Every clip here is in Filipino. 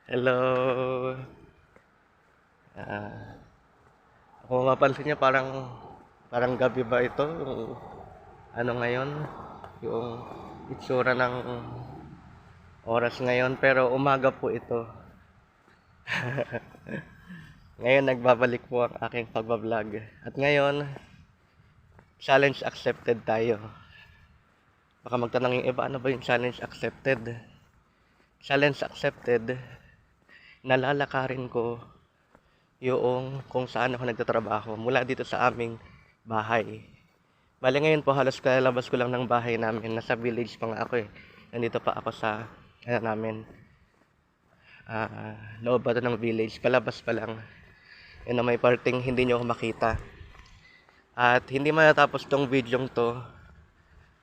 Hello. Ah, kung mapansin niyo parang gabi ba ito? Yung ano ngayon? Yung itsura ng oras ngayon pero umaga po ito. Ngayon nagbabalik po ang aking pagbablog. At ngayon, challenge accepted tayo. Baka magtanong yung iba, ano ba yung challenge accepted? Challenge accepted, nalalakarin ko yung kung saan ako nagtatrabaho mula dito sa aming bahay. Bali ngayon po halos kalabas ko lang ng bahay namin. Nasa village pa nga ako eh. Nandito pa ako sa namin. Loob ba ito ng village? Palabas pa lang. Yun na may parting hindi nyo ako makita. At hindi matatapos tong videong to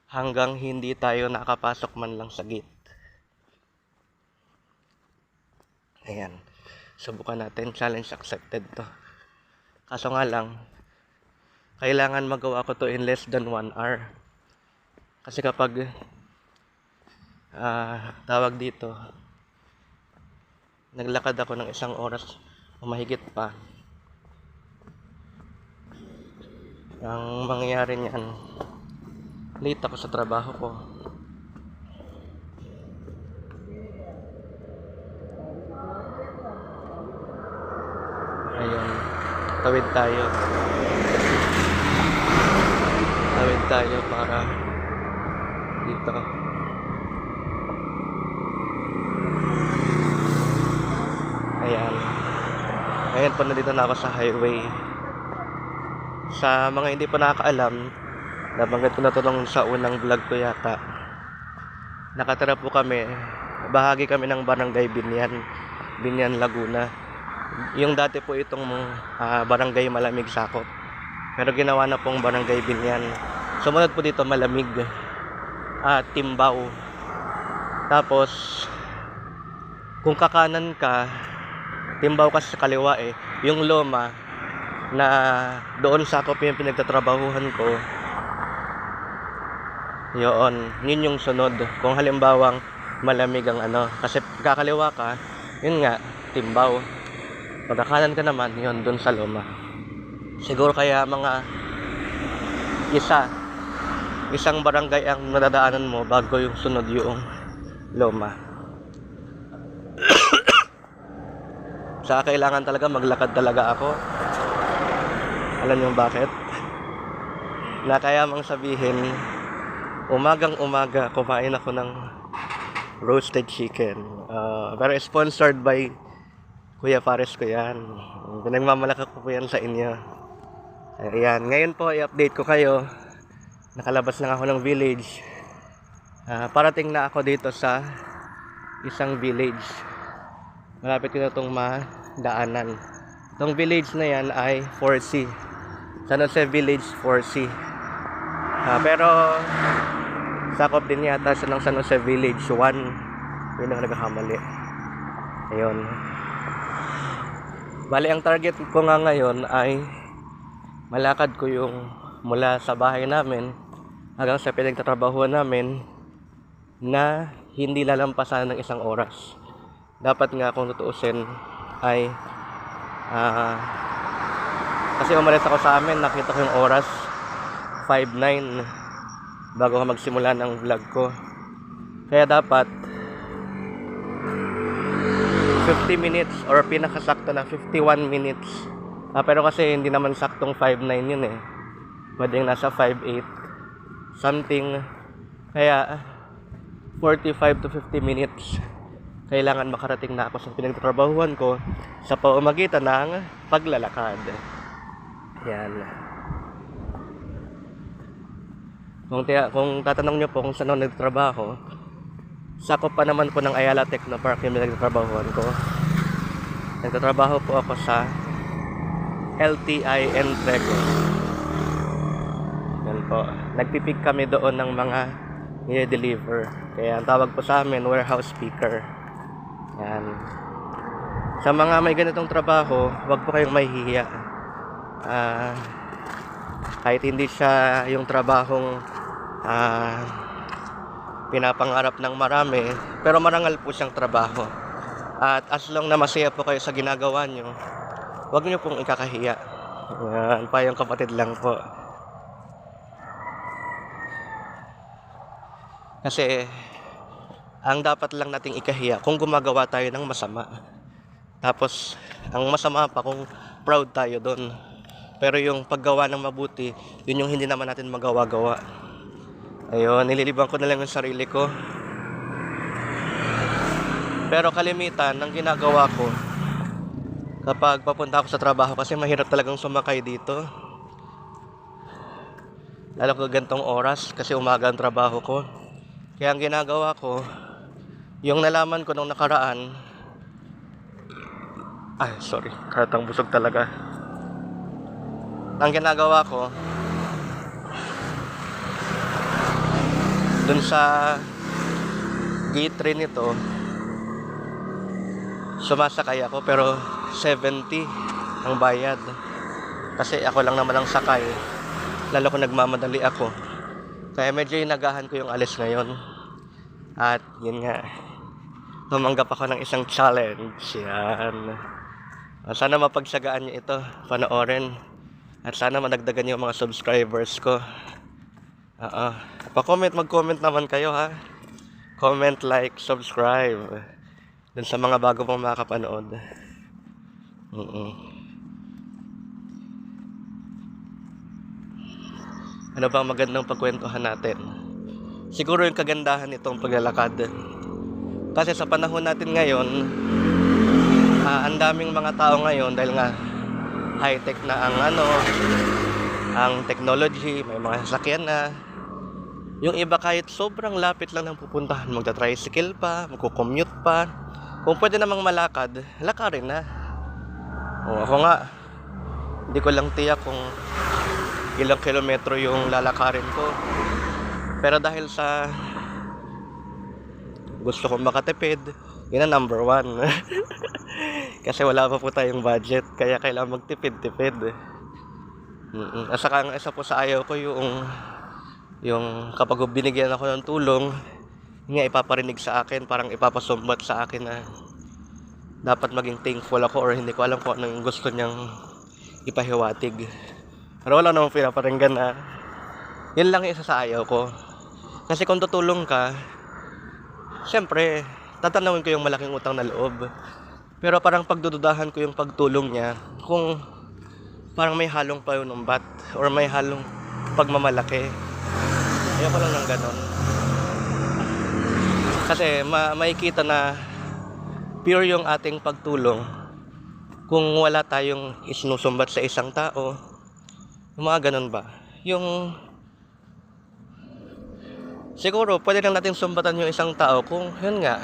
hanggang hindi tayo nakapasok man lang sa gate. Ayan. Subukan natin. Challenge accepted to. Kaso nga lang, kailangan magawa ko to in less than 1 hour. Kasi kapag tawag dito, naglakad ako ng 1 oras o mahigit pa, ang mangyayari niyan, late ako sa trabaho ko. Ayun, tawid tayo para dito. Ayan, ngayon po nandito na ako sa highway. Sa mga hindi pa nakakaalam, nabanggit ko na ito sa unang vlog ko yata. Nakatira po kami, bahagi kami ng Barangay Binyan, Laguna. Yung dati po itong Barangay Malamig Sakop, pero ginawa na pong Barangay Binyan. Sumunod po dito Malamig, Timbaw. Tapos kung kakanan ka, Timbaw ka sa kaliwa eh. Yung Loma na doon sakop yung pinagtatrabahuhan ko, yun yung sunod. Kung halimbawang Malamig ang kasi kakaliwa ka, yun nga, Timbaw. Pagkakanan ka naman, yun, doon sa Loma. Siguro kaya mga isang barangay ang nadadaanan mo bago yung sunod yung Loma. Saka kailangan talaga maglakad talaga ako. Alam niyo bakit? Na kaya mang sabihin, umagang umaga kumain ako ng roasted chicken. Pero sponsored by Kuya Fares ko yan. Pinagmamalaki ko po yan sa inyo. Ayan, ngayon po i-update ko kayo. Nakalabas lang ako ng village. Parating na ako dito sa isang village. Malapit ko na itong madaanan. Itong village na yan ay 4C. San Jose Village 4C. Pero sakop din yata siya ng San Jose Village 1. Yun ang nagkakamali. Ayun. Bali, ang target ko nga ngayon ay malakad ko yung mula sa bahay namin hanggang sa pinagtatrabahuan namin na hindi lalampasan ng 1 oras. Dapat nga kung tutuusin ay kasi umalis ako sa amin, nakita ko yung oras 5:09 bago ako magsimula ng vlog ko. Kaya dapat 50 minutes or pinakasakto na 51 minutes. Pero kasi hindi naman saktong 5:09 yun eh. Pwedeng nasa 5:08 something. Kaya 45 to 50 minutes kailangan makarating na ako sa pinagtatrabahuan ko sa pamamagitan ng paglalakad. Yan. Kung tatanong nyo po kung saan ako nagtatrabaho, sakop pa naman po ng Ayala Technopark yung pinagtatrabahuan ko. Nagtatrabaho po ako sa LTI Entrego. Yan po. Nagpipig kami doon ng mga i-deliver. Kaya ang tawag po sa amin, warehouse picker. Yan. Sa mga may ganitong trabaho, wag po kayong mahihiya. Kahit hindi siya yung trabahong pinapangarap ng marami, pero marangal po siyang trabaho. At as long na masaya po kayo sa ginagawa nyo, huwag nyo pong ikakahiya. Yan, payong kapatid lang po. Kasi, ang dapat lang nating ikahiya kung gumagawa tayo ng masama. Tapos, ang masama pa kung proud tayo doon. Pero yung paggawa ng mabuti, yun yung hindi naman natin magawa-gawa. Ayun, nililibang ko na lang yung sarili ko. Pero kalimitan ng ginagawa ko, kapag papunta ako sa trabaho, kasi mahirap talagang sumakay dito. Lalo ko gantong oras, kasi umaga ang trabaho ko. Kaya ang ginagawa ko, yung nalaman ko nung nakaraan, karatang busog talaga. Ang ginagawa ko, dun sa gate 3 nito, sumasakay ako pero 70 ang bayad. Kasi ako lang naman ang sakay, lalo kung nagmamadali ako. Kaya medyo inagahan ko yung alis ngayon. At yun nga, tumanggap ako ng isang challenge. Yan. Sana mapagsagaan nyo ito, panoorin. At sana madagdagan yung mga subscribers ko. Mag-comment naman kayo ha. Comment, like, subscribe. Dun sa mga bago pong makapanood. Ano bang magandang pagkwentuhan natin? Siguro yung kagandahan nitong paglalakad. Kasi sa panahon natin ngayon, ang daming mga tao ngayon dahil nga high-tech na ang technology, may mga sasakyan na. Yung iba kahit sobrang lapit lang ng pupuntahan, magta-tricycle pa, magko-commute pa. Kung pwede namang malakad, lakarin na. Ako nga, hindi ko lang tiyak kung ilang kilometro yung lalakarin ko. Pero dahil sa gusto kong makatipid, yun ang number 1. Kasi wala pa po tayong budget, kaya kailangan magtipid-tipid. At saka ang isa po sa ayaw ko yung kapag binigyan ako ng tulong, nga ipaparinig sa akin, parang ipapasumbat sa akin na dapat maging thankful ako or hindi ko alam kung ano yung gusto niyang ipahiwatig. Pero wala namang pinaparinggan na. Yun lang yung isa sa ayaw ko. Kasi kung tutulong ka, siyempre, tatanawin ko yung malaking utang na loob. Pero parang pagdududahan ko yung pagtulong niya kung parang may halong panumbat or may halong pagmamalaki. Ayoko lang ng ganon. Kasi makikita na pure yung ating pagtulong kung wala tayong isinusumbat sa isang tao. Yung mga ganon ba? Yung siguro pwede lang natin sumbatan yung isang tao kung yun nga,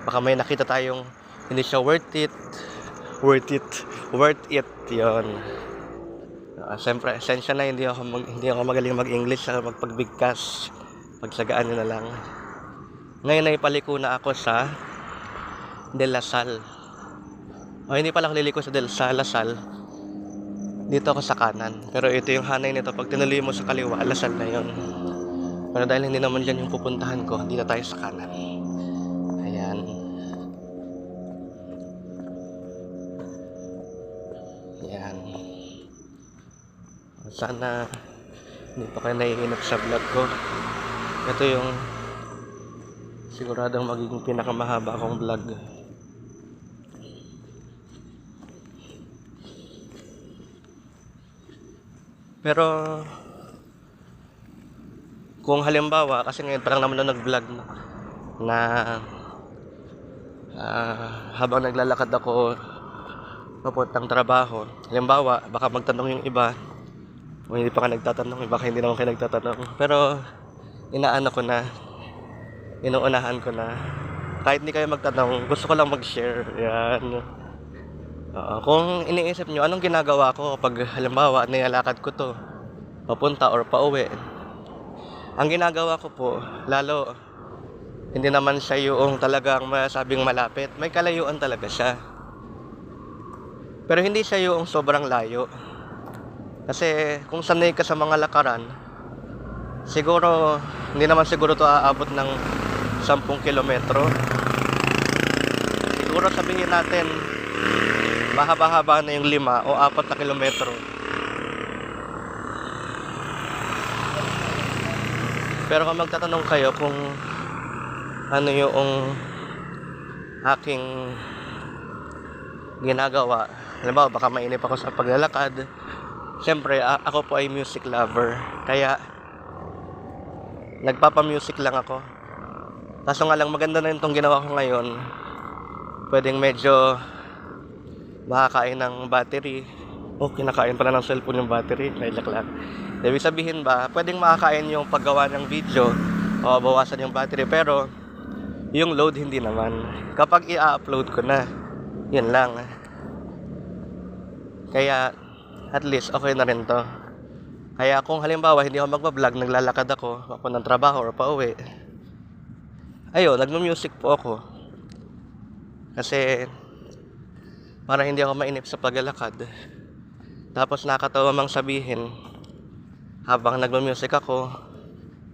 baka may nakita tayong hindi siya worth it yun. Siyempre esensya na hindi ako magaling mag-English sa magpagbigkas, pagsagaan nyo na lang. Ngayon ay paliko na ako sa De La Salle. Hindi pala ako liliko sa La Salle. Dito ako sa kanan, pero ito yung hanay nito. Pag tinuloy mo sa kaliwa, La Salle na yun. Pero dahil hindi naman dyan yung pupuntahan ko, dito tayo sa kanan. Ayan. Ayan. Sana hindi pa kayo naiinip sa vlog ko. Ito yung siguradong magiging pinakamahaba akong vlog. Pero kung halimbawa, kasi ngayon parang naman na nag-vlog na habang naglalakad ako papuntang trabaho. Halimbawa, baka magtanong yung iba, o hindi pa ka nagtatanong, baka hindi naman kayo nagtatanong. Pero inuunahan ko na. Kahit hindi kayo magtanong, gusto ko lang mag-share. Yan. Kung iniisip nyo, anong ginagawa ko kapag halimbawa, nilalakad ko to, papunta or pauwi. Ang ginagawa ko po, lalo, hindi naman siya yung talagang masabing malapit. May kalayuan talaga siya. Pero hindi siya yung sobrang layo. Kasi kung sanay ka sa mga lakaran, siguro, hindi naman siguro to aabot ng 10 kilometro. siguro sabihin natin, mahaba-haba na yung 5 o 4 na kilometro. Pero kung magtatanong kayo kung ano yung aking ginagawa, halimbawa baka mainip ako sa paglalakad, siyempre ako po ay music lover, kaya nagpapa-music lang ako. Kaso nga lang, maganda na itong ginawa ko ngayon, pwedeng medyo makakain ng battery. Kinakain pala ng cellphone yung battery, nailak lang. Ibig sabihin ba, pwedeng makakain yung paggawa ng video o bawasan yung battery, pero yung load hindi naman. Kapag i-upload ko na, yun lang. Kaya at least okay na rin to. Kaya kung halimbawa hindi ako magbablog, naglalakad ako ng trabaho or pauwi, ayun, nagmu-music po ako. Kasi para hindi ako mainip sa paglalakad. Tapos nakakatawa mang sabihin, habang nagmu-music ako,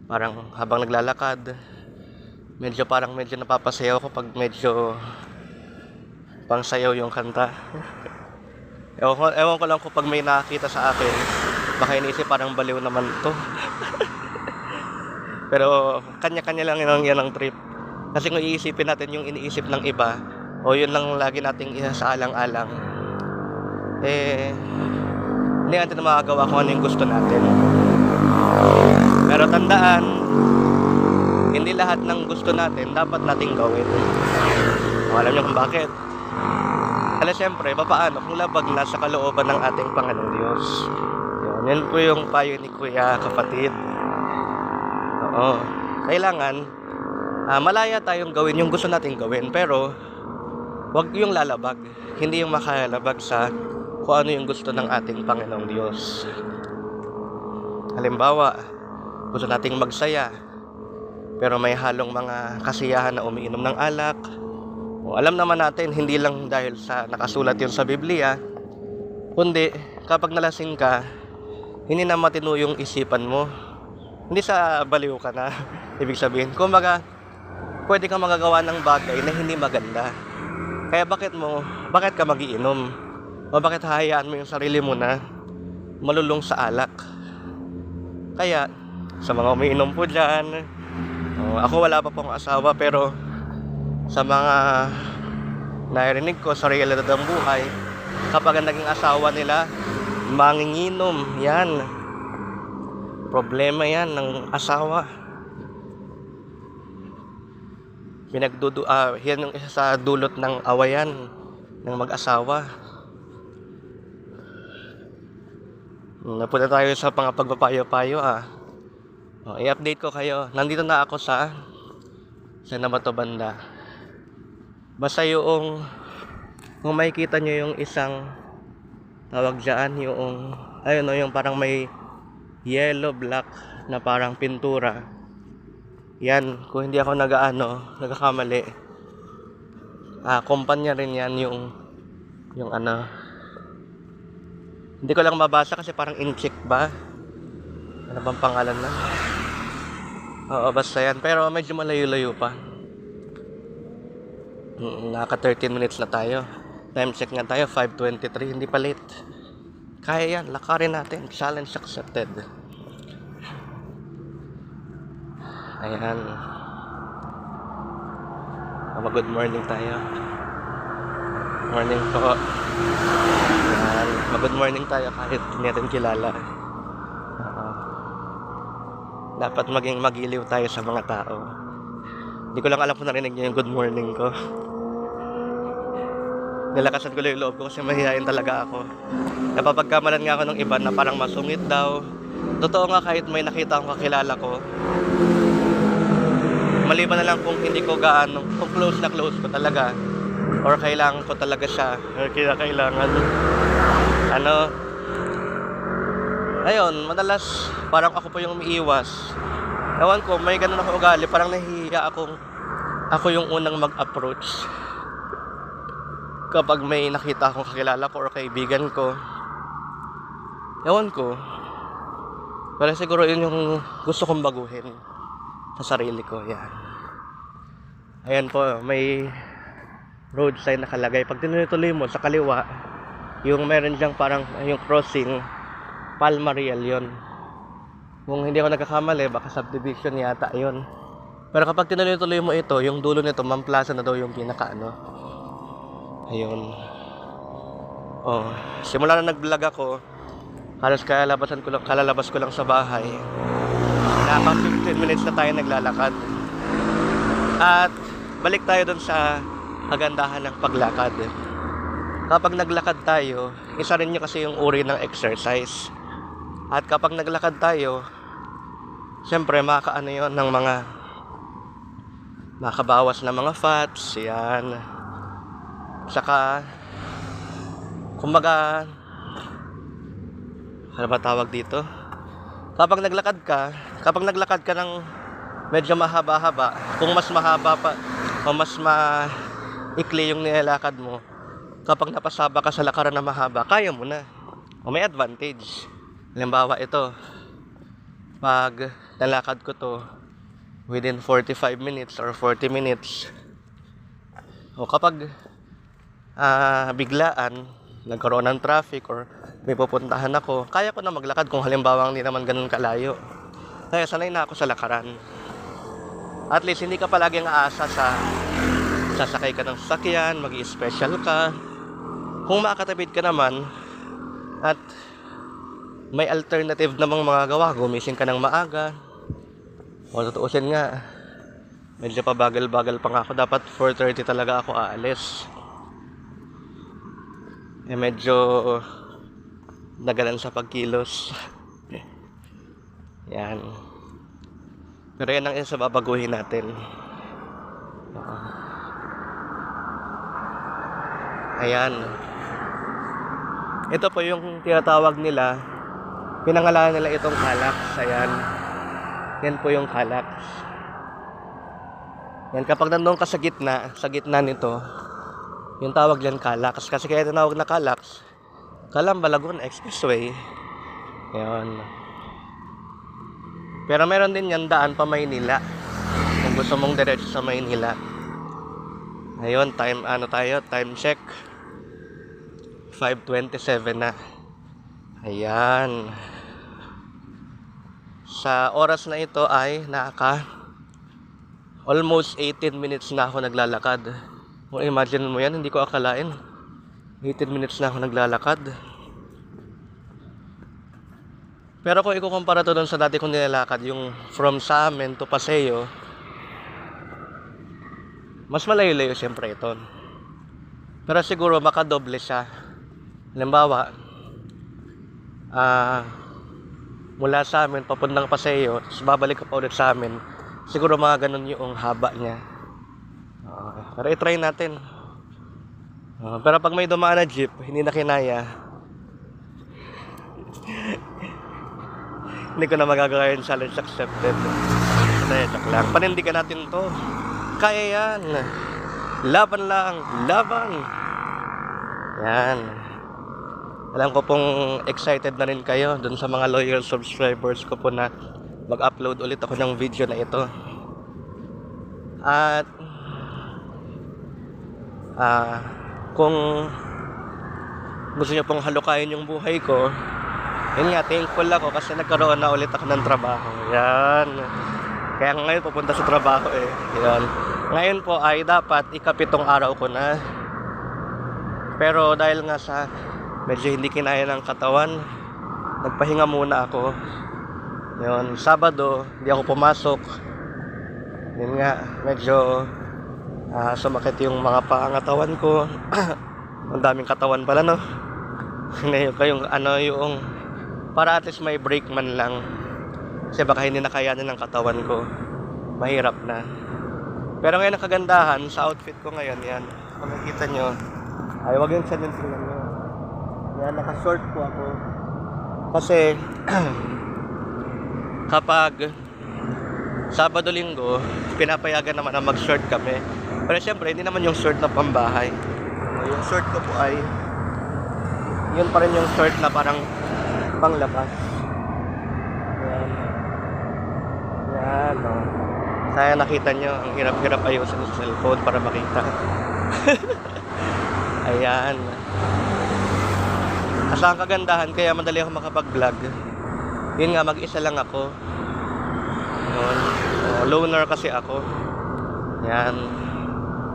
parang habang naglalakad, medyo napapasayaw ako pag medyo pangsayaw yung kanta. Ewan ko lang kung pag may nakakita sa akin, baka iniisip parang baliw naman to. Pero kanya-kanya lang yan ang trip. Kasi kung iisipin natin yung iniisip ng iba, o yun lang lagi nating isa sa alang-alang, hindi natin makagawa kung ano yung gusto natin. Pero tandaan, hindi lahat ng gusto natin dapat nating gawin. Alam niyo kung bakit? Kasi siyempre, papaano kung labag na sa kalooban ng ating Panginoong Diyos. Yan po yung payo ni Kuya, kapatid. Oo. Kailangan, malaya tayong gawin yung gusto nating gawin, pero wag yung lalabag. Hindi yung makalabag sa kung ano yung gusto ng ating Panginoong Diyos. Halimbawa, gusto nating magsaya, pero may halong mga kasiyahan na umiinom ng alak. Alam naman natin, hindi lang dahil sa nakasulat yun sa Biblia, kundi kapag nalasing ka, hindi na matino yung isipan mo. Hindi sa baliw ka na. Ibig sabihin, kumbaga, pwede kang magagawa ng bagay na hindi maganda. Kaya bakit ka magiinom? O bakit hahayaan mo yung sarili mo na malulung sa alak? Kaya, sa mga umiinom po dyan, ako wala pa pong asawa, pero sa mga narinig ko sa realidad ng buhay, kapag naging asawa nila, manginginom, yan. Problema yan ng asawa. Yan yung isa sa dulot ng awayan ng mag-asawa. Napunta tayo sa mga pagpapayo-payo. I-update ko kayo. Nandito na ako sa Nabato banda. Basta yung kung makikita nyo yung isang tawag dyan, yung parang may yellow black na parang pintura, yan, kung hindi ako nagkakamali, kumpanya rin yan yung hindi ko lang mabasa kasi parang incheck ba, ano bang pangalan na? Oo, basta yan, pero medyo malayo-layo pa. Naka 13 minutes na tayo. Time check nga tayo, 5:23, hindi pa late. Kaya yan, lakarin natin. Challenge accepted. Ayan. Good morning tayo. Morning po. Ayan. Good morning tayo kahit hindi natin kilala. Dapat maging magiliw tayo sa mga tao. Hindi ko lang alam kung narinig niyo yung good morning ko. Nilakasan ko lang yung loob ko kasi mahihain talaga ako. Napapagkamalan nga ako ng iba na parang masungit daw. Totoo nga, kahit may nakita akong kakilala ko, maliban na lang kung hindi ko kung close na close ko talaga, or kailangan ko talaga siya, or kailangan ayun, madalas parang ako po yung umiiwas. Ewan ko, may ganun ako ugali, parang nahihiya ako yung unang mag-approach kapag may nakita akong kakilala ko or kaibigan ko. Ewan ko, pero siguro yun yung gusto kong baguhin sa sarili ko. Yan. Ayan po, may road sign nakalagay. Pag tinuloy mo sa kaliwa, yung meron diyang parang yung crossing, Palmarial yon. Kung hindi ako nagkakamali, baka subdivision yata yon. Pero kapag tinuloy mo ito, yung dulo nito, Mamplaza na daw yung pinaka ano. Ayun. Oh, simula na nag-vlog ako, halos kalalabas ko lang sa bahay. Nakapang 15 minutes na tayo naglalakad. At balik tayo dun sa kagandahan ng paglakad. Kapag naglakad tayo, isa rin nyo kasi yung uri ng exercise. At kapag naglakad tayo, siyempre makakaano yun ng mga makabawas na mga fats, yan. Saka, kumbaga, ano ba tawag dito? Kapag naglakad ka ng medyo mahaba-haba, kung mas mahaba pa, o mas maikli yung nilalakad mo, kapag napasaba ka sa lakaran na mahaba, kaya mo na. O may advantage. Halimbawa ito, pag nalakad ko to within 45 minutes or 40 minutes, o kapag biglaan nagkaroon ng traffic or may pupuntahan ako, kaya ko na maglakad kung halimbawa hindi naman ganun kalayo. Kaya sanay na ako sa lakaran. At least hindi ka palaging aasa sa sasakay ka ng sasakyan, mag-i-special ka. Kung makakatawid ka naman at may alternative namang mga gawa, gumising ka ng maaga. O tutuusin nga, medyo pabagal-bagal pa nga ako. Dapat 4:30 talaga ako aalis. Medyo nagalan sa pagkilos. Yan. Pero yan ang isa sa babaguhin natin. Ayan. Ito po yung tinatawag nila, pinangalanan nila itong Calax. Ayan. Yan po yung Calax. Yan, kapag nandun ka sa gitna nito, yung tawag dyan Calax. Kasi kaya tinawag na Calax, Calamba Laguna Expressway. Ayan. Pero meron din yan daan pa Maynila. Kung gusto mong diretso sa Maynila. Ayun, time check. 5:27 na. Ayan. Sa oras na ito ay almost 18 minutes na ako naglalakad. Kung imagine mo yan, hindi ko akalain. 18 minutes na ako naglalakad. Pero kung ikukumpara to doon sa dati kong nilalakad, yung from sa amin to Paseo, mas malayo-layo siyempre ito. Pero siguro makadoble siya. Halimbawa, mula sa amin papuntang Paseo, tapos babalik ka pa ulit sa amin, siguro mga ganun yung haba niya. Pero i-try natin. Pero pag may dumaan na jeep, hindi na kinaya, hindi ko na magagawa yung challenge accepted. Joke lang. Panindigan natin to. Kaya yan. Laban lang. Laban. Yan. Alam ko pong excited na rin kayo dun sa mga loyal subscribers ko po na mag-upload ulit ako ng video na ito. At kung gusto nyo pong halukayin yung buhay ko, yun nga, thankful ako kasi nagkaroon na ulit ako ng trabaho. Yan. Kaya ngayon pupunta sa trabaho Yan. Ngayon po ay dapat ikapitong araw ko na. Pero dahil nga sa medyo hindi kinaya ng katawan, nagpahinga muna ako. Yun, Sabado, hindi ako pumasok. Yun nga, medyo sumakit yung mga pangatawan ko. Ang daming katawan pala, no? Yung para at least may break man lang. Kasi baka hindi nakayanin ng katawan ko. Mahirap na. Pero ngayon ang kagandahan sa outfit ko ngayon, yan. Kung nakikita nyo, ay wag yung tingnan nyo. Yan, naka-short po ako. Kasi, kapag Sabado-Linggo, pinapayagan naman na mag-short kami. Pero syempre, hindi naman yung short na pambahay. Yung short ko po ay, yun pa rin yung short na parang panglabas. Yan. Yan, Sayang nakita nyo, ang hirap-hirap ayusin sa cellphone para makita. Ayan. Asa ang kagandahan, kaya madali ako makapag-vlog. Yun nga, mag-isa lang ako. Yun. Loner kasi ako. Yan.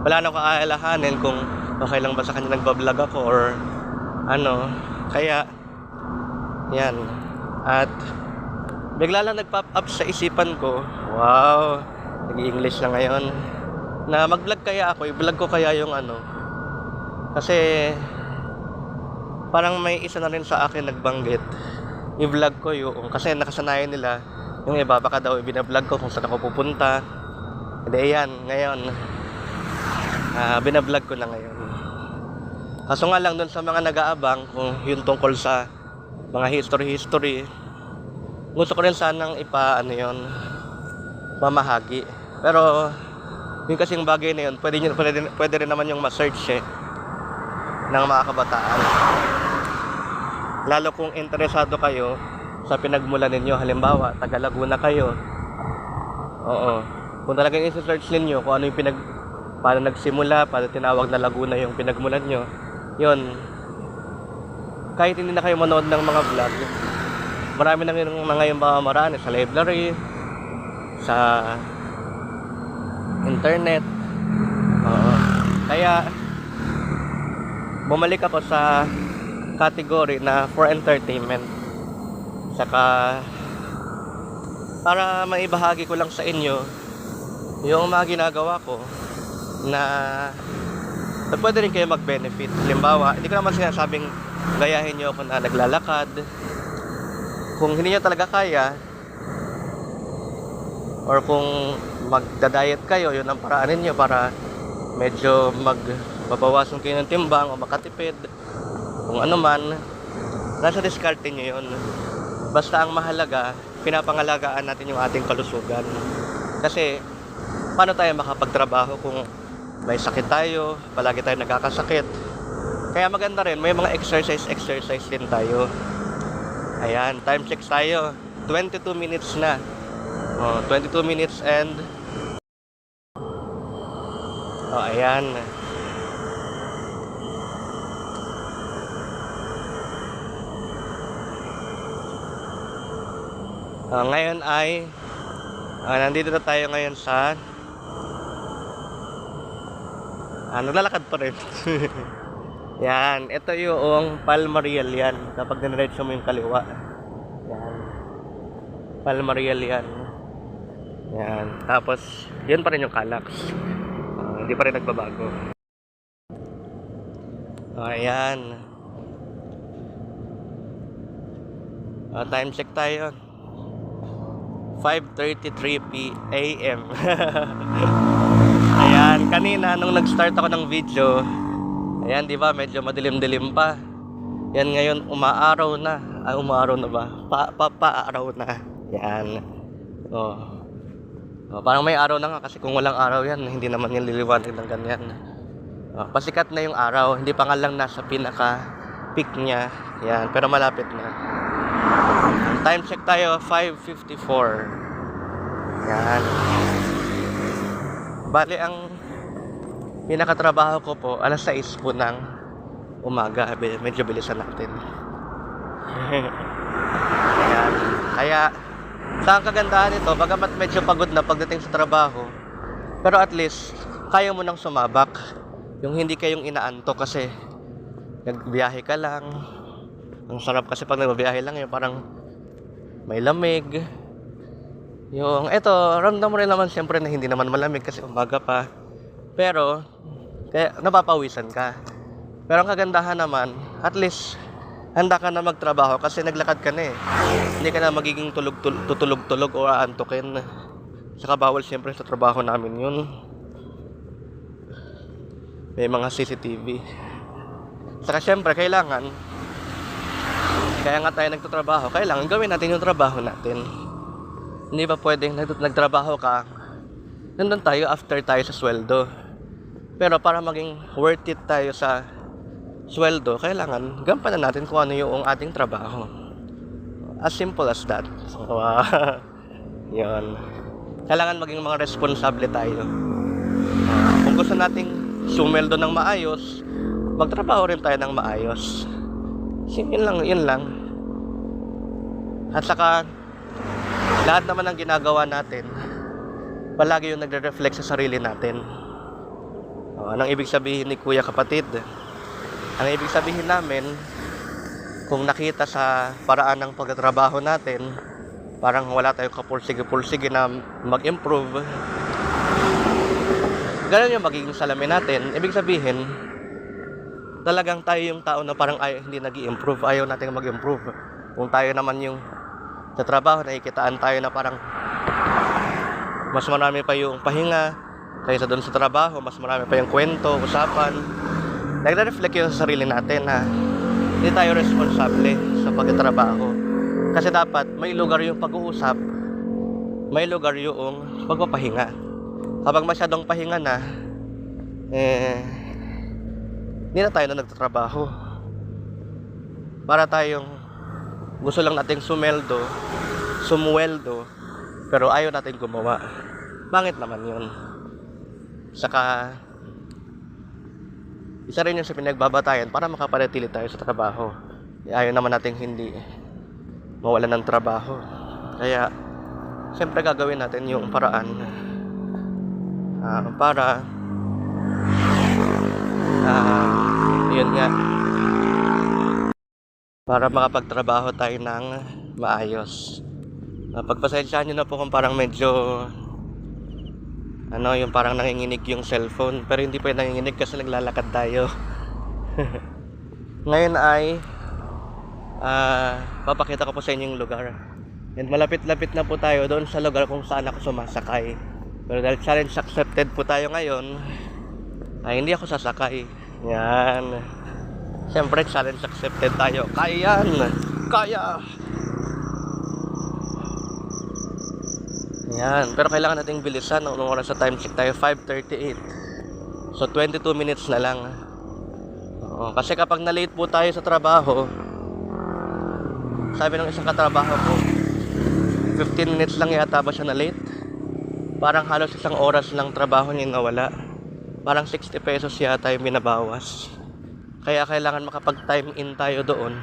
Wala na akong aalalahanin kung okay lang ba sa kanya nagbablog ako or ano. Kaya, yan. At bigla lang nag-pop up sa isipan ko. Wow, nag-i-English na ngayon. Na mag-vlog kaya ako, i-vlog ko kaya yung ano. Kasi parang may isa na rin sa akin nagbanggit. I-vlog ko yung, kasi nakasanayan nila yung iba, baka daw binablog ko kung saan ako pupunta. Hindi, yan, ngayon binablog ko na ngayon. Kaso nga lang dun sa mga nag-aabang kung yung tungkol sa mga history, gusto ko rin sanang mamahagi. Pero yung kasing bagay na yun, pwede rin naman yung ma-search ng mga kabataan. Lalo kung interesado kayo sa pinagmulan ninyo, halimbawa taga Laguna kayo, oo, kung talagang i-search ninyo kung ano yung paano nagsimula, paano tinawag na Laguna yung pinagmulan nyo, yun, kahit hindi na kayo manood ng mga vlog, marami na ngayon marami sa library, sa internet. Oo. Kaya bumalik ako sa category na for entertainment. Saka para maibahagi ko lang sa inyo yung mga ginagawa ko na pwede rin kayo mag-benefit. Halimbawa, hindi ko naman sinasabing gayahin nyo ako na naglalakad. Kung hindi nyo talaga kaya, or kung magda-diet kayo, yun ang paraan ninyo para medyo magbabawasan kayo ng timbang o makatipid, kung ano man, nasa diskarte nyo yun. Basta ang mahalaga, pinapangalagaan natin yung ating kalusugan. Kasi paano tayo makapagtrabaho kung may sakit tayo, palagi tayo nagkakasakit? Kaya maganda rin, may mga exercise din tayo. Ayan, time check tayo, 22 minutes na. 22 minutes and ayan. Ngayon ay nandito na tayo ngayon sa naglalakad pa rin. Yan, ito yung Palmarial yan. Kapag diniretso mo yung kaliwa, yan, Palmarial yan. Yan, tapos yun pa rin yung Calax. Hindi pa rin nagbabago. Ayan. Time check tayo, 5:33 AM. Ayan, kanina nung nag-start ako ng video, ayan, di ba, medyo madilim-dilim pa. Yan, ngayon umaaraw na. Umaaraw na ba? Paaraw na. Yan. Parang may araw na nga, kasi kung walang araw yan, hindi naman yan liliwanag ng ganyan. Pasikat na yung araw, hindi pa nga lang nasa pinaka-peak niya. Yan, pero malapit na. Time check tayo, 5:54. Yan. Bali, ang pinakatrabaho ko po, 6:00 po ng umaga. Medyo bilisan natin. Ayan. Kaya, sa ang kagandahan nito, bagamat medyo pagod na pagdating sa trabaho, pero at least, kaya mo nang sumabak. Yung hindi kayong inaantok kasi nagbiyahe ka lang. Ang sarap kasi pag nagbiyahe lang, yung parang may lamig. Yung, eto, ramdam mo rin naman siyempre na hindi naman malamig kasi umaga pa. Pero, kaya napapawisan ka. Pero ang kagandahan naman, at least, handa ka na magtrabaho kasi naglakad ka na eh. Hindi ka na magiging tutulog-tulog o aantukin. Saka bawal siyempre sa trabaho namin yun. May mga CCTV. Saka siyempre, kaya nga tayo nagtatrabaho, kailangan gawin natin yung trabaho natin. Hindi ba pwedeng nagtrabaho ka, nandun tayo after tayo sa sweldo. Pero para maging worth it tayo sa sweldo, kailangan gampanan natin kung ano yung ating trabaho. As simple as that. So, yun. Kailangan maging mga responsable tayo. Kung gusto nating sumeldo ng maayos, magtrabaho rin tayo ng maayos. Yun lang. At saka, lahat naman ng ginagawa natin, palagi yung nagre-reflect sa sarili natin. Anong ibig sabihin ni Kuya Kapatid? Ang ibig sabihin namin, kung nakita sa paraan ng pagtatrabaho natin, parang wala tayong kapulsige-pulsige na mag-improve, ganun yung magiging salamin natin. Ibig sabihin, talagang tayo yung tao na parang hindi nag-i-improve, ayaw natin mag-improve. Kung tayo naman yung sa trabaho, nakikitaan tayo na parang mas marami pa yung pahinga kaysa doon sa trabaho, mas marami pa yung kwento, usapan. Nagre-reflect yun sa sarili natin na hindi tayo responsable sa pagtatrabaho. Kasi dapat may lugar yung pag-uusap, may lugar yung pagpapahinga. Kapag masyadong pahinga na, hindi na tayo na nagtatrabaho. Para tayong gusto lang nating sumweldo, pero ayaw natin gumawa. Pangit naman yun. Saka, isa rin yun sa pinagbabatayan para makapanatili tayo sa trabaho. Ayaw naman natin hindi mawalan ng trabaho. Kaya, siyempre gagawin natin yung paraan para yun nga, para makapagtrabaho tayo ng maayos. Pagpasensyahan nyo na po kung parang medyo yung parang nanginginig yung cellphone, pero hindi pa yung nanginginig kasi naglalakad tayo. Ngayon ay papakita ko po sa inyo yung lugar. And malapit-lapit na po tayo doon sa lugar kung saan ako sumasakay. Pero dahil challenge accepted po tayo ngayon, hindi ako sasakay. Yan. Siyempre challenge accepted tayo. Kaya yan. Kaya. Yan. Pero kailangan nating bilisan. Noong oras sa time check tayo, 5:38. So 22 minutes na lang. Kasi kapag na-late po tayo sa trabaho, sabi ng isang katrabaho ko, 15 minutes lang yata ba siya na-late? Parang halos isang oras lang trabaho niya nawala. Parang 60 pesos yata yung binabawas. Kaya kailangan makapag-time in tayo doon,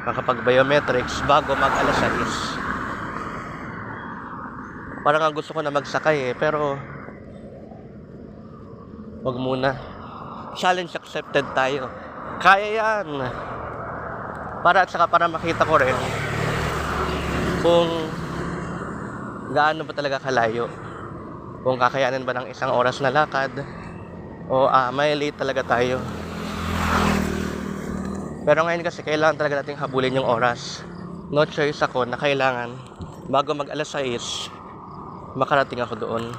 makapag-biometrics bago mag-alas 6. Parang ang gusto ko na magsakay pero wag muna. Challenge accepted tayo. Kaya yan. Para makita ko rin kung gaano ba talaga kalayo. Kung kakayanin ba ng isang oras na lakad o may late talaga tayo. Pero ngayon kasi kailangan talaga nating habulin yung oras. No choice ako na kailangan bago mag alas 6 makarating ako doon.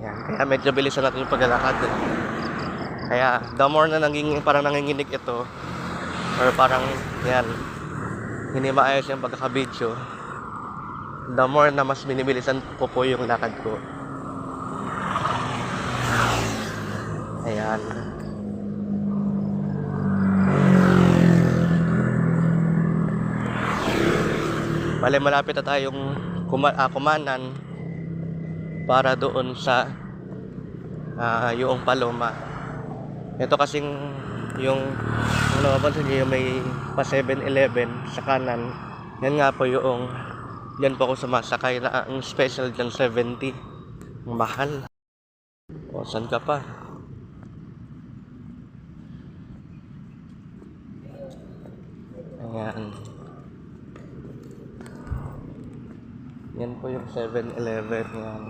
Yan. Kaya medyo bilisan natin yung paglalakad. Kaya the more na parang nanginginig ito, or parang yan, hindi maayos yung pagkakabidyo, the more na mas binibilisan ko po yung lakad ko. Ayan. Bale, malapit na tayong kumanan para doon sa yung Paloma. Ito kasing yung napapansin nyo yung may pa 7-Eleven sa kanan. Yan nga po yung yan po ako sumasakay na ang special dyan 70. Ang mahal. O, saan ka pa? Ayan. Yan po yung 7-Eleven. Yan.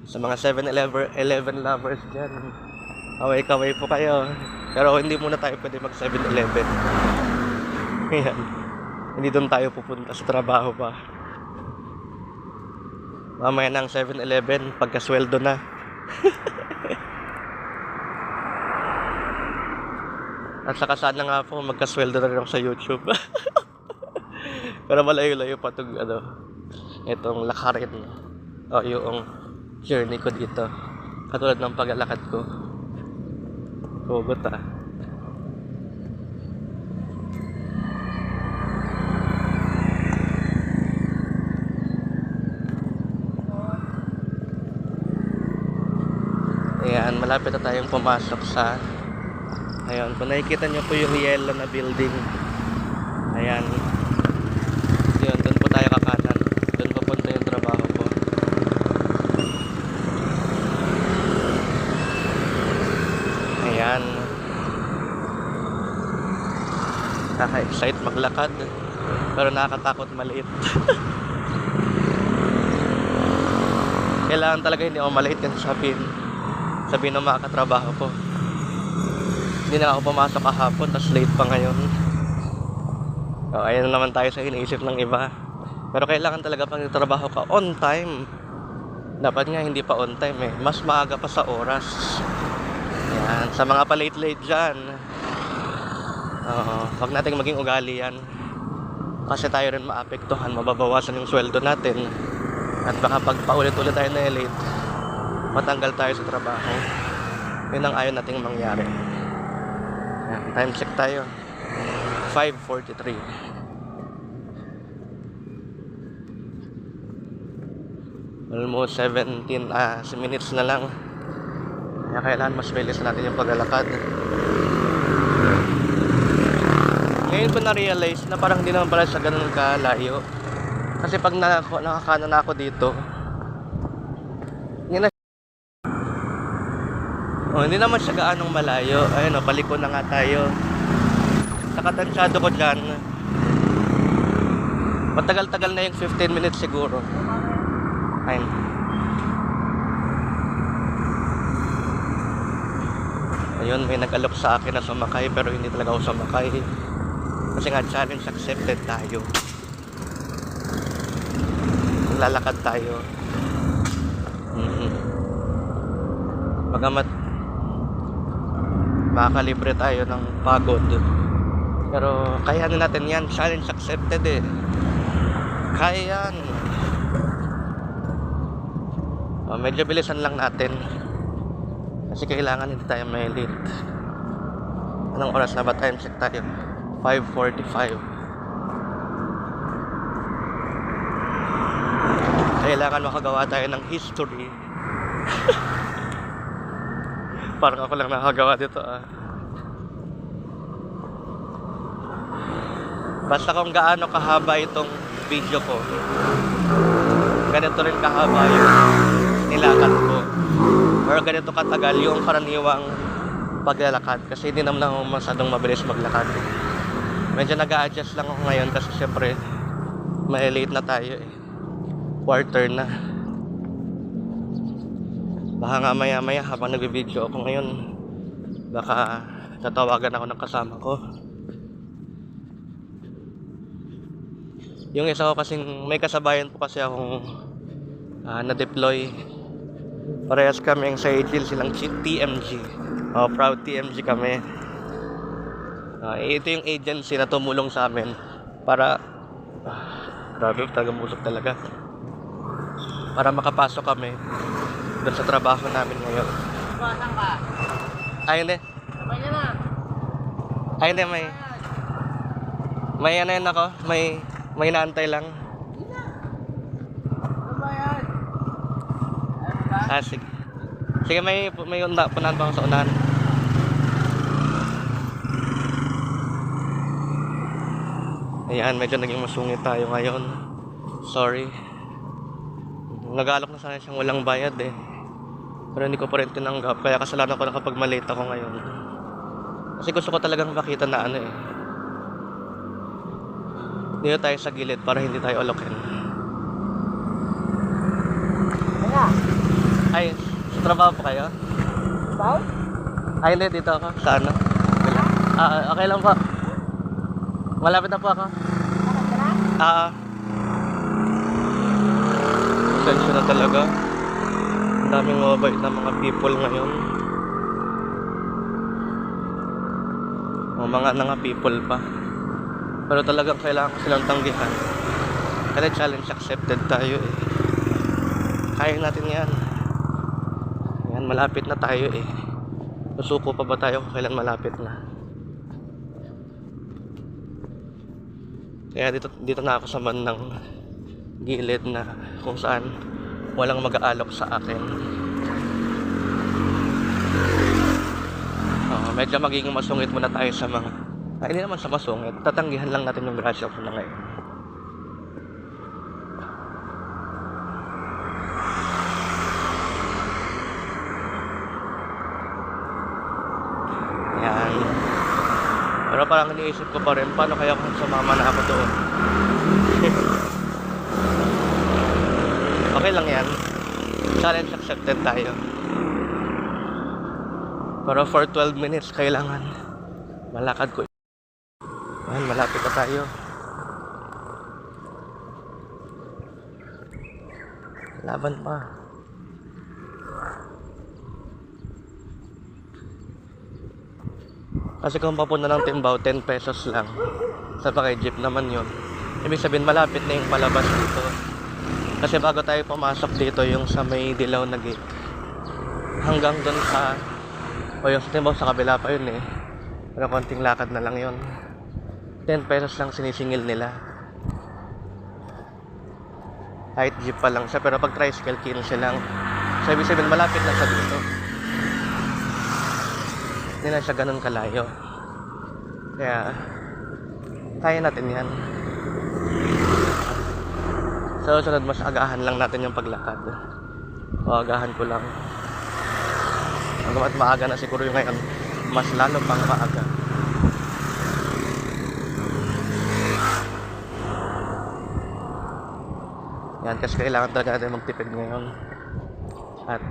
Sa mga 7-Eleven lovers dyan, kaway-kaway po kayo. Pero hindi muna tayo pwede mag 7-Eleven. Ayan. Hindi doon tayo pupunta sa trabaho pa. Mamaya ng 7-Eleven, pagkasweldo na. At saka sana nga po magkasweldo na rin ako sa YouTube. Pero malayo-layo pa itong itong lakarin o yung journey ko dito, katulad ng paglalakad ko. Hugot Ayan, malapit na tayong pumasok sa Ayan, kung nakikita nyo po yung yellow na building. Ayan. Yun, doon po tayo kakanan. Doon papunta yung trabaho ko. Ayan. Nakaka-excite maglakad. Pero nakakatakot maliit. Kailangan talaga hindi ako maliit kasi sabihin ng mga katrabaho ko. Hindi na ako pumasok kahapon, tas late pa ngayon. Ayan naman tayo sa iniisip ng iba. Pero kailangan talaga pag trabaho ka on time. Dapat nga hindi pa on time eh. Mas maaga pa sa oras. Yan. Sa mga pa-late dyan. Huwag natin maging ugali yan. Kasi tayo rin maapektuhan. Mababawasan yung sweldo natin. At baka pag paulit-ulit tayo na late, matanggal tayo sa trabaho. Yun ang ayaw nating mangyari. Yan. Time check tayo. 5:43. Almost 17 minutes na lang. Kaya kailangan mas bilis natin yung paglalakad. Ngayon ko na-realize na parang hindi naman pala siya ganun kalayo. Kasi pag nakakanan na ako dito, hindi naman siya gaanong malayo. Ayun paliko na nga tayo. Sa katansyado ko dyan, matagal-tagal na yung 15 minutes siguro. Ayun. Ayun, may nag-alok sa akin na sumakay pero hindi talaga ako sumakay. Kasi nga challenge accepted tayo. Lalakad tayo. Bagamat makakalibre tayo ng pagod. Pero kaya na natin yan. Challenge accepted eh. Kaya yan. Medyo bilisan lang natin. Kasi kailangan hindi tayo may late. Anong oras na ba? Time check tayo. 5:45. Kailangan makagawa tayo ng history. Parang ako lang nakagawa dito Basta kung gaano kahaba itong video ko, ganito rin kahaba yung nilakad ko. Or ganito katagal yung karaniwang paglalakad. Kasi hindi naman ako masyadong mabilis maglakad. Medyo nag-a-adjust lang ako ngayon kasi syempre may late na tayo eh. Quarter na. Baka nga maya habang nag-video ako ngayon, baka tatawagan ako ng kasama ko. Yung isa ko kasing may kasabayan po kasi akong na-deploy. Parehas kami sa AGIL, silang TMG. Proud TMG kami. Ito yung agency na tumulong sa amin para grabe talaga, busog talaga, para makapasok kami doon sa trabaho namin ngayon. Saan ka? Hindi. Sabay na na. Hindi, may ano yun ako, may naantay lang. Ano ba yan? Ano ba? Sige. Sige, may punahan pa ako sa unahan. Ayan, medyo naging masungit tayo ngayon. Sorry. Nag-aalok na sana siyang walang bayad eh. Pero hindi ko pa rin tinanggap. Kaya kasalanan ko na kapag malate ako ngayon. Kasi gusto ko talagang makita na dito tayo sa gilid para hindi tayo alokin. Kaya? Ay, sa trabaho pa kayo? Ikaw? Hindi, dito ako. Sa ano? Okay lang po. Malapit na po ako. Bakit ka na? Sensya na talaga. Ang daming mabait na mga people ngayon. Mga people pa. Pero talagang kailangan ko silang tanggihan. Kaya challenge accepted tayo eh. Kaya natin yan. Yan, malapit na tayo eh. Susuko pa ba tayo kung kailan malapit na? Kaya dito na ako sa bandang gilid na kung saan walang mag-aalok sa akin. Medyo magiging masungit muna tayo sa mga... Ay, hindi naman sa masungit. Tatanggihan lang natin yung grasya ko na ngayon. Yan. Pero parang iniisip ko pa rin, paano kaya kung sumama na ako doon? Okay lang yan. Challenge accepted tayo. Pero for 12 minutes, kailangan malakad ko. Ayan, malapit na tayo. Laban pa. Kasi kung papunta ng Timbao, 10 pesos lang. Sa pakay jeep naman yun. Ibig sabihin, malapit na yung palabas dito. Kasi bago tayo pumasok dito, yung sa may dilaw na gate. Hanggang dun sa... O yung sa Timbao, sa kabila pa yun eh. Pero konting lakad na lang yun. 10 pesos lang sinisingil nila. Kahit jeep pa lang siya. Pero pag tricycle, 15 lang. So ibig sabihin, malapit na siya dito. Hindi na siya ganun kalayo. Kaya, kaya natin yan. So, sunod mas agahan lang natin yung paglakad. O, agahan ko lang. Hanggang maaga na siguro yung ngayon, mas lalo pang maaga. Yan, kasi kailangan talaga natin magtipid ngayon. At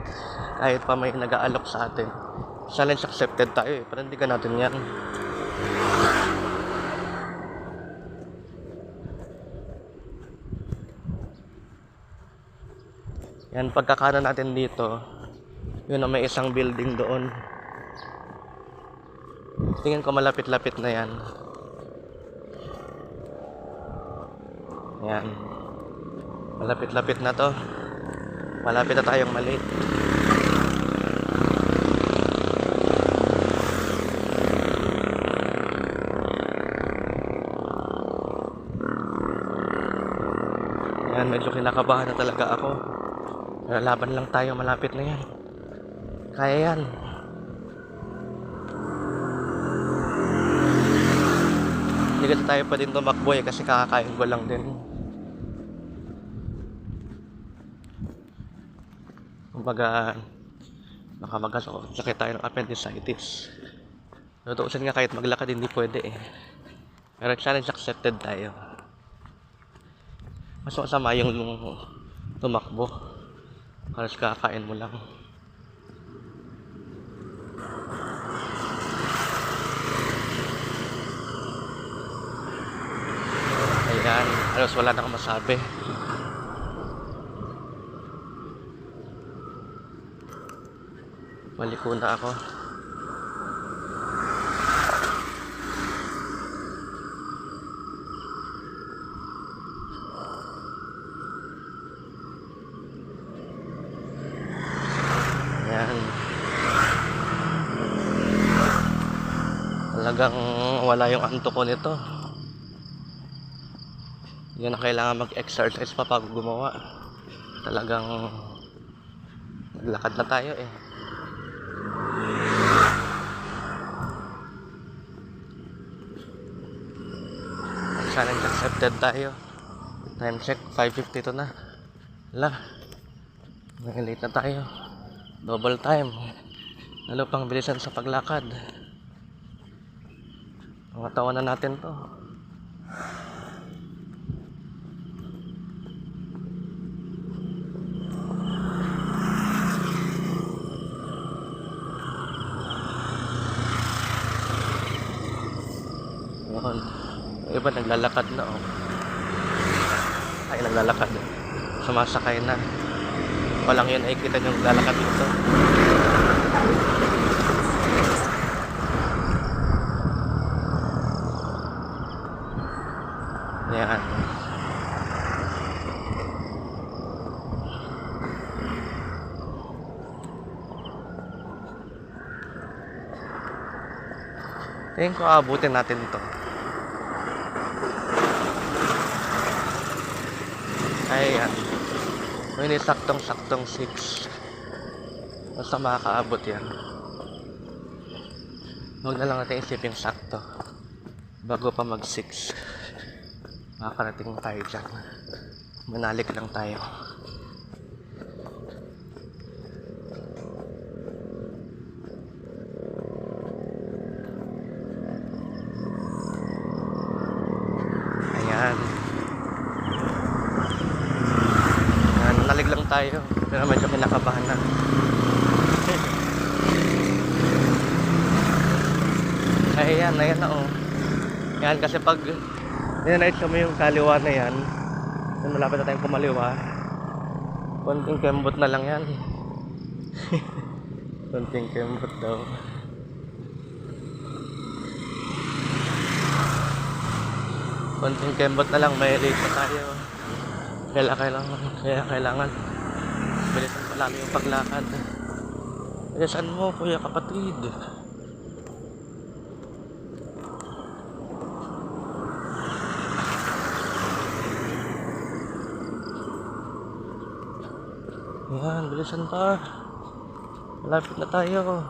kahit pa may nag-aalok sa atin, challenge accepted tayo eh. Panindigan natin yan. Yan, pagkakanan natin dito, yun na may isang building doon. Tingin ko malapit-lapit na yan. Yan. Malapit-lapit na to. Malapit na tayong mali. Yan, medyo kinakabahan na talaga ako. Pero laban lang tayo, malapit na yan. Kaya yan. Hindi kasi tayo pa din tumakbo eh, kasi kakakain ko lang din. Kumbaga, baka magkasakit tayo ng appendicitis. Tutuusin nga kahit maglakad hindi pwede eh. Pero challenge accepted tayo. Mas masama yung tumakbo. Halos kakain mo lang. Ayan, halos wala na akong masabi. Maliko na ako. Ayan. Talagang wala yung antok ko nito. Hindi na kailangan mag-exercise pa pag gumawa. Talagang naglakad na tayo eh. Challenge accepted tayo. Time check, 5:52 na. Wala. Late na tayo. Double time. Lalo pang bilisan sa paglakad. Matawan na natin to. Yun. Iba naglalakad na oh. Ay naglalakad. Sumasakay na. Walang yun ay kita nyo naglalakad dito. Yan. Tingin ko abutin natin to. Ayan. Hindi saktong-saktong 6. Basta makakaabot yan. Huwag na lang natin isipin sakto. Bago pa mag 6. Makakarating tayo dyan. Manalik lang tayo. Ayan. Ayan, nalig lang tayo. Pero medyo kinakabahan na. Ayan, ayan na oh. Yan, kasi pag ninanayos mo yung kaliwa na yan, yung malapit na tayong kumaliwa, konting kembot na lang yan. Konting kembot daw. Konting kembot na lang, may late na tayo. Kaya kailangan bilisan pa lalo yung paglakad. Bilisan mo, kuya kapatid. Yan, bilisan pa. Malapit na tayo.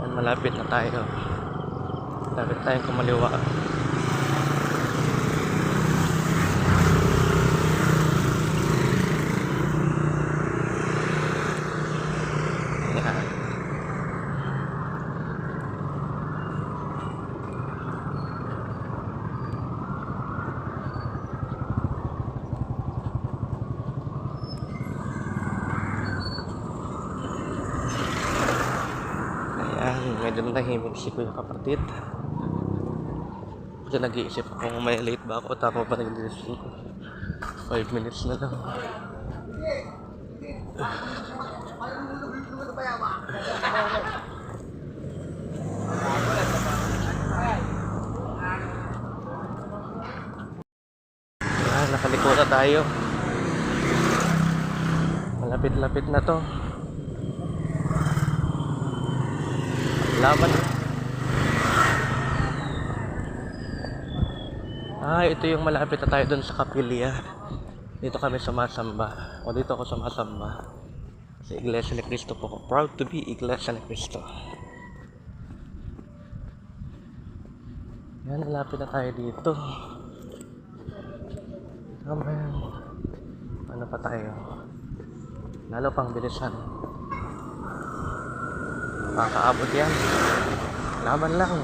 Yan, malapit na tayo. Malapit tayong kumaliwa. Yan. Medyo nahimik si kuya kapatid. Kasi nag-iisip ako kung may late ba ako. Tama ba nag-iisip ko? 5 minutes na lang. Ayan, nakaliko na tayo. Malapit-lapit na to. Laban. Ito yung malapit na tayo dun sa kapilya. Dito kami sumasamba. O dito ako sumasamba. Sa Iglesia ni Cristo po ko. Proud to be Iglesia ni Cristo. Yan, malapit na tayo dito. Tama yan. Ano pa tayo? Lalo pang bilisan. Makakaabot yan. Laban lang.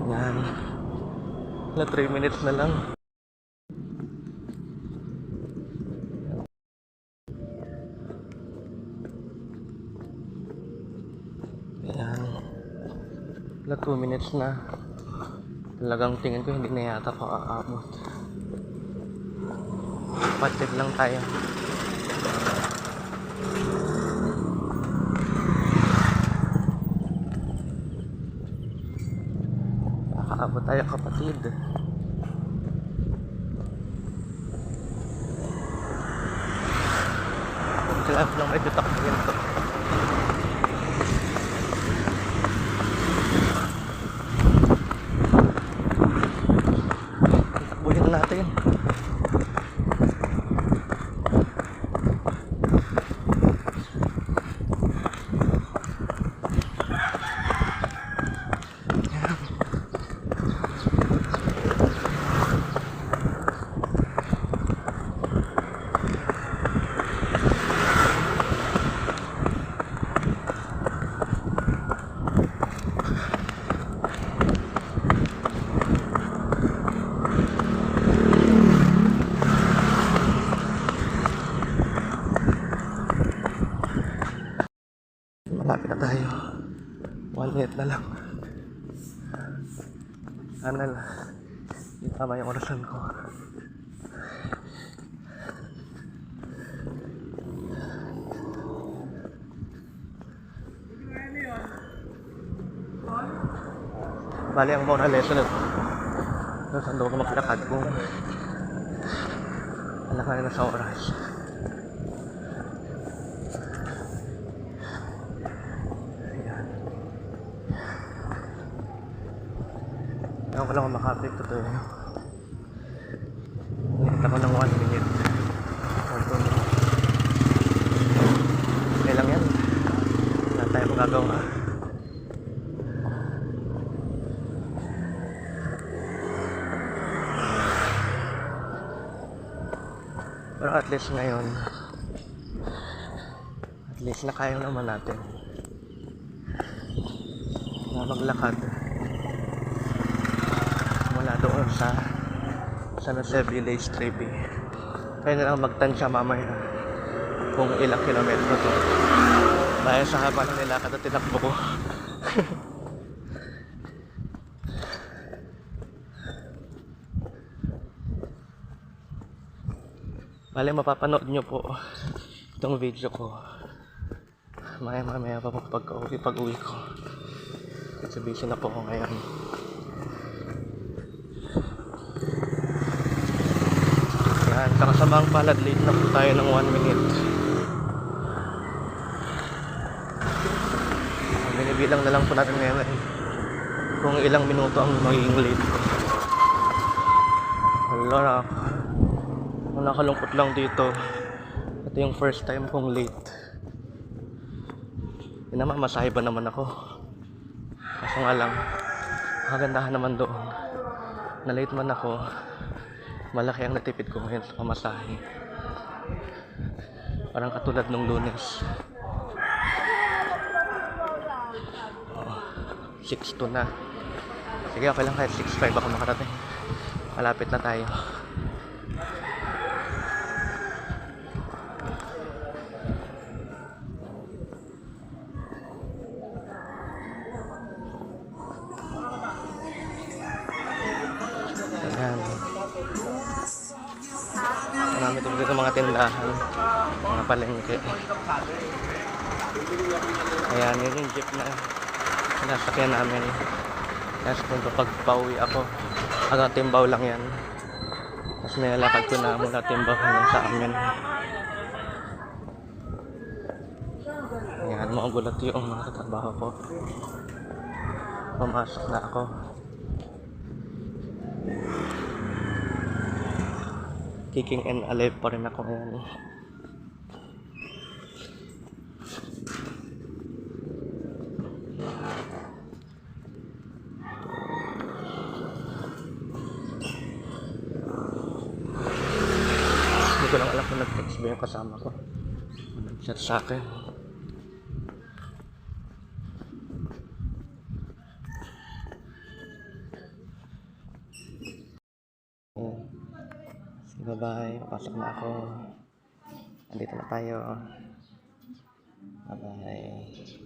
Yan. Na 3 minutes na lang. Ayan. Wala 2 minutes na. Talagang tingin ko hindi na yata ako aabot. Patid lang tayo. Nakakaabot tayo kapatid. Kailangan lang medyo takbuhin to. Natin. Malapit na tayo. 1 minute na lang. Anal. Yung tama yung orasan ko. Bali ang moral lesson Saan daw ako maglakad kung anak na sa oras. Ayan. Ewan ko lang kung makapit to eh. Nilita ko ng 1 minute. Or 2 minutes. Okay lang yan. Wala tayo magagawa. Pero at least ngayon, at least nakaya naman natin na maglakad mula doon sa San Jose Village Trevi. Kaya na lang magtansya mamaya kung ilang kilometro to. Dahil sa haba ng nilakad at tinakbo ko. Bale, mapapanood nyo po itong video ko mamaya pa po pag-uwi ko. Kasi busy na po ako ngayon. Yan, kakasamaang palad, late na po tayo ng 1 minute. Binibilang na lang po natin ngayon kung ilang minuto ang magiging late ko. Wala na. Ang nakalungkot lang dito, ito yung first time kong late. Yun naman, masahe ba naman ako? Kaso nga lang, kagandahan naman doon na late man ako, malaki ang natipid ko ngayon sa pamasahe. Parang katulad nung Lunes. 6:02 na. Sige, okay lang, kahit 6:05 ako makarating. Malapit na tayo. Ayan. Marami dito mga tindahan, mga palengke. Ayan, yun yung jeep na sinasakyan namin. Kasi kung kapag pauwi ako, hanggang Timbaw lang yan. Tapos nilalakad ko na mula Timbaw hanggang sa amin. Ayan, mga gulat yung mga katrabaho ko. Pumasok na ako. Kicking and alive pa rin ako ngayon. Hindi ko lang alam kung nag-text ba yung kasama ko. Nag-chat sa akin. Bye-bye. Papasok na ako. Andito na tayo. Bye-bye.